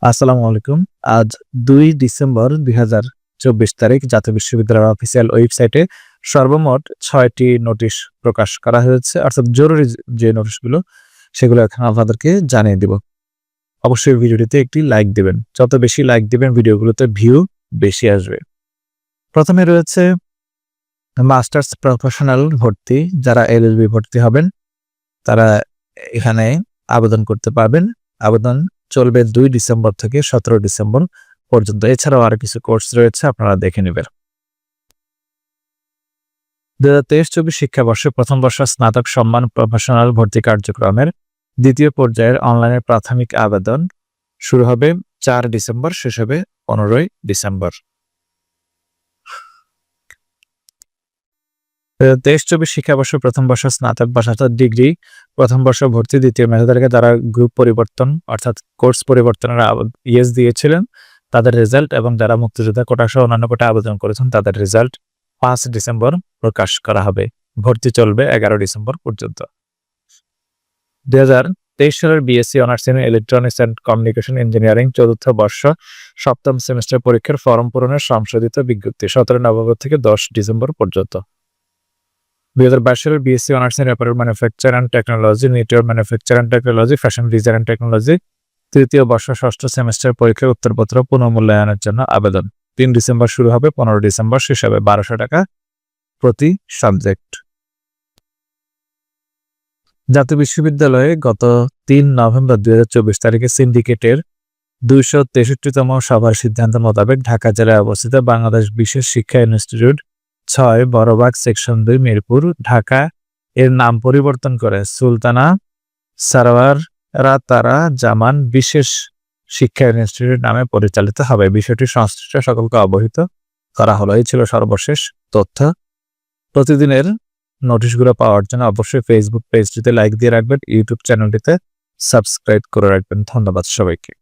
আসসালামু আলাইকুম। আজ ২ ডিসেম্বর ২০২৪ তারিখ জাতীয় বিশ্ববিদ্যালয়ের অফিসিয়াল ওয়েবসাইটে সর্বমোট ৬টি নোটিশ প্রকাশ করা হয়েছে। অর্থাৎ জরুরি যে নোটিশগুলো সেগুলো এখন আপনাদেরকে জানিয়ে দিব। অবশ্যই ভিডিওটিতে একটি লাইক দিবেন। যত বেশি লাইক দিবেন ভিডিওগুলোতে ভিউ বেশি আসবে। প্রথমে রয়েছে মাস্টার্স প্রফেশনাল ভর্তি, যারা এলএলবি ভর্তি হবেন তারা এখানে আবেদন করতে পারবেন। আবেদন চলবে ২ ডিসেম্বর থেকে ১৭ ডিসেম্বর পর্যন্ত। এছাড়াও আরো কিছু কোর্স রয়েছে, আপনারা দেখে নেবেন। ২০২৩-২৪ শিক্ষাবর্ষে প্রথম বর্ষ স্নাতক সম্মান প্রফেশনাল ভর্তি কার্যক্রমের দ্বিতীয় পর্যায়ের অনলাইনে প্রাথমিক আবেদন শুরু হবে ৪ ডিসেম্বর, শেষ হবে ১৫ ডিসেম্বর। ২৩-২৪ শিক্ষাবর্ষ প্রথম বর্ষ স্নাতক বা স্নাতক ডিগ্রি প্রথম বর্ষ ভর্তি দ্বিতীয় মেধা তালিকা যারা গ্রুপ পরিবর্তন অর্থাৎ কোর্স পরিবর্তনের ইয়েস দিয়েছিলেন তাদের রেজাল্ট এবং যারা মুক্তিযোদ্ধা কোটা সহ অন্যান্য কোটা আবেদন করেছেন তাদের রেজাল্ট ৫ ডিসেম্বর প্রকাশ করা হবে। ভর্তি চলবে ১১ ডিসেম্বর পর্যন্ত। ২০২৩ সালের BSc honours in electronics and communication engineering চতুর্থ বর্ষ সপ্তম সেমিস্টার পরীক্ষার ফর্ম পূরণের সংশোধিত বিজ্ঞপ্তি ১৭ নভেম্বর থেকে ১০ ডিসেম্বর পর্যন্ত। ২০২২ সালের BSc honours in apparel manufacture and technology, network manufacture and technology, fashion design and technology তৃতীয় বর্ষ ষষ্ঠ সেমিস্টার পরীক্ষার উত্তরপত্র পুনর্মূল্যায়নের জন্য আবেদন ৩ ডিসেম্বর শুরু হবে, ১৫ ডিসেম্বর শেষ হবে। ১২০০ টাকা প্রতি সাবজেক্ট। জাতীয় বিশ্ববিদ্যালয়ে গত ৩ নভেম্বর ২০২৪ তারিখে সিন্ডিকেটের ২৬৩তম সভার সিদ্ধান্ত মোতাবেক ঢাকা জেলায় অবস্থিত বাংলাদেশ বিশেষ শিক্ষা ইনস্টিটিউট ৬ বড়বাগ সেকশন ২ মিরপুর ঢাকা এর নাম পরিবর্তন করে সুলতানা সারওয়ারা তারা জামান বিশেষ শিক্ষা ইনস্টিটিউট নামে পরিচালিত হবে। বিষয়টি সংশ্লিষ্ট সকলকে অবহিত করা হলো। এই ছিল সর্বশেষ তথ্য। প্রতিদিনের নোটিশগুলো পাওয়ার জন্য অবশ্যই ফেসবুক পেজটিতে লাইক দিয়ে রাখবেন, ইউটিউব চ্যানেলটিতে সাবস্ক্রাইব করে রাখবেন। ধন্যবাদ সবাইকে।